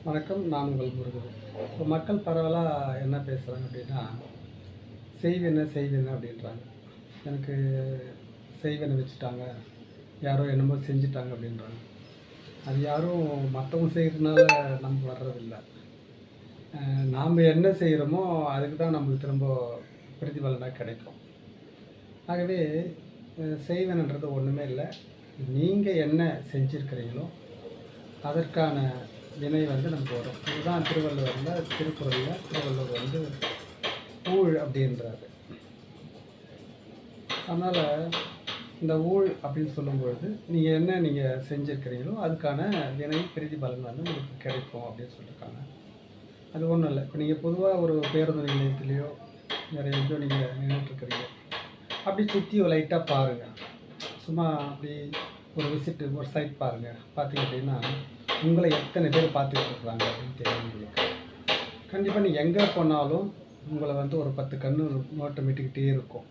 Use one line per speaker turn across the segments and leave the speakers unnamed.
வணக்கம். நான் உங்கள் முருகன். இப்போ மக்கள் பரவலாக என்ன பேசுகிறாங்க அப்படின்னா, செய்வன செய்வன அப்படின்றாங்க. எனக்கு செய்வன வச்சுட்டாங்க, யாரோ என்னமோ செஞ்சுட்டாங்க அப்படின்றாங்க. அது யாரும் மற்றவங்க செய்கிறதுனால நமக்கு வர்றதில்ல. நாம் என்ன செய்கிறோமோ அதுக்கு தான் நமக்கு திரும்ப பிரதிபலனாக கிடைக்கும். ஆகவே செய்வனன்றது ஒன்றுமே இல்லை. நீங்கள் என்ன செஞ்சுருக்கிறீங்களோ அதற்கான வினை நமக்கு வரும். இதுதான் திருக்குறளில் திருவள்ளுவர் ஊழ் அப்படின்றாரு. அதனால் இந்த ஊழ் அப்படின்னு சொல்லும்பொழுது நீங்கள் செஞ்சுருக்கிறீங்களோ அதுக்கான வினை பிரதிபலன் உங்களுக்கு கிடைக்கும் அப்படின்னு சொல்லியிருக்காங்க. அது ஒன்றும் இல்லை. இப்போ நீங்கள் பொதுவாக ஒரு பேருந்து நிலையத்திலேயோ வேறு எங்கேயோ நீங்கள் நின்றுட்டுருக்கிறீங்க, அப்படி சுற்றி லைட்டாக பாருங்கள். சும்மா அப்படி ஒரு விசிட்டு ஒரு சைட் பாருங்கள். பார்த்தீங்க அப்படின்னா உங்களை எத்தனை பேர் பார்த்துட்டு இருக்கிறாங்க அப்படின்னு தெரியும் உங்களுக்கு. கண்டிப்பாக நீங்கள் எங்கே போனாலும் உங்களை ஒரு 10 கண்ணு நோட்டமிட்டுக்கிட்டே இருக்கும்.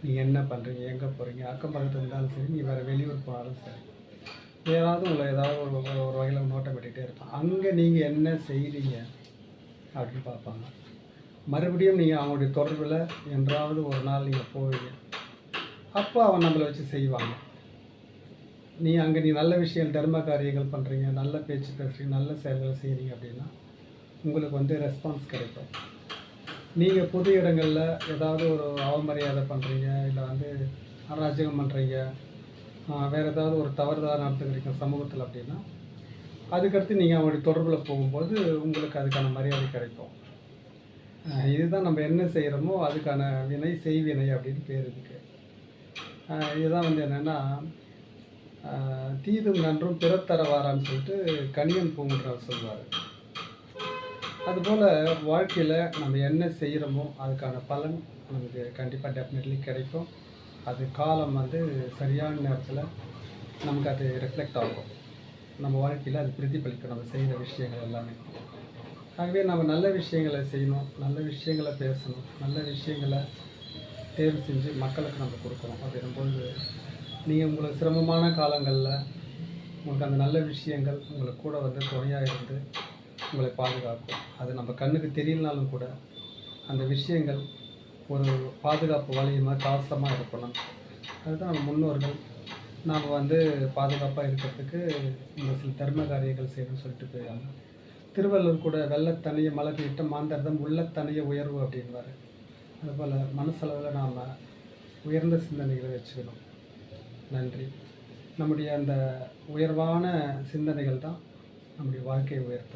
நீங்கள் என்ன பண்ணுறீங்க, எங்கே போகிறீங்க, அக்கம் பக்கத்தில் இருந்தாலும் சரி, நீ வேறு வெளியூர் போனாலும் சரி, உங்களை ஏதாவது ஒரு வகையில் நோட்டமிட்டுக்கிட்டே இருப்பான். அங்கே நீங்கள் என்ன செய்கிறீங்க அப்படின்னு பார்ப்பாங்க. மறுபடியும் நீங்கள் அவங்களுடைய தொடர்பில் என்றாவது ஒரு நாள் நீங்கள் போவீங்க. அப்போ அவன் நம்மளை வச்சு செய்வாங்க. நீ நல்ல விஷயங்கள் தர்ம காரியங்கள் பண்ணுறீங்க, நல்ல பேச்சு பேசுகிறீங்க, நல்ல செயல்களை செய்கிறீங்க அப்படின்னா உங்களுக்கு ரெஸ்பான்ஸ் கிடைக்கும். நீங்கள் பொது இடங்களில் ஏதாவது ஒரு அவமரியாதை பண்ணுறீங்க, இல்லை அராஜகம் பண்ணுறீங்க, வேறு ஏதாவது ஒரு தவறுதலாக நடத்துக்கிறீங்க சமூகத்தில் அப்படின்னா அதுக்கடுத்து நீங்கள் அவங்களுடைய தொடர்பில் போகும்போது உங்களுக்கு அதுக்கான மரியாதை கிடைக்கும். இதுதான் நம்ம என்ன செய்கிறோமோ அதுக்கான வினை செய்வினை அப்படின்னு பேர் இதுக்கு. இதுதான் என்னென்னா தீதும் நன்றும் பிறத்தரவாரான்னு சொல்லிட்டு கணியன் பூங்குன்றவர் சொல்வார். அதுபோல் வாழ்க்கையில் நம்ம என்ன செய்கிறோமோ அதுக்கான பலன் நமக்கு கண்டிப்பாக டெஃபினெட்லி கிடைக்கும். அது காலம் சரியான நேரத்தில் நமக்கு அது ரிஃப்ளெக்ட் ஆகும். நம்ம வாழ்க்கையில் அது பிரதிபலிக்கும் நம்ம செய்கிற விஷயங்கள் எல்லாமே. ஆகவே நம்ம நல்ல விஷயங்களை செய்யணும், நல்ல விஷயங்களை பேசணும், நல்ல விஷயங்களை தேர்வு செஞ்சு மக்களுக்கு நம்ம கொடுக்கணும். அப்படின்னும்போது நீங்கள் உங்களுக்கு சிரமமான காலங்களில் உங்களுக்கு அந்த நல்ல விஷயங்கள் உங்களுக்கு கூட துணையாக இருந்து உங்களை பாதுகாக்கும். அது நம்ம கண்ணுக்கு தெரியலனாலும் கூட அந்த விஷயங்கள் ஒரு பாதுகாப்பு வளையமாக கவசமாக இருக்கணும். அதுதான் நம்ம முன்னோர்கள் நாம் பாதுகாப்பாக இருக்கிறதுக்கு இந்த சில தர்ம காரியங்கள் செய்யணும்னு சொல்லிட்டு போயிடறாங்க. திருவள்ளுவர் கூட வெள்ளத்தனைய மலர்கிட்ட மாந்தர்தம் உள்ளத்தனைய உயர்வு அப்படின்வார். அதுபோல் மனசளவில் நாம் உயர்ந்த சிந்தனைகளை வச்சுக்கணும். நன்றி. நம்முடைய அந்த உயர்வான சிந்தனைகள் தான் நம்முடைய வாழ்க்கையை உயர்த்தும்.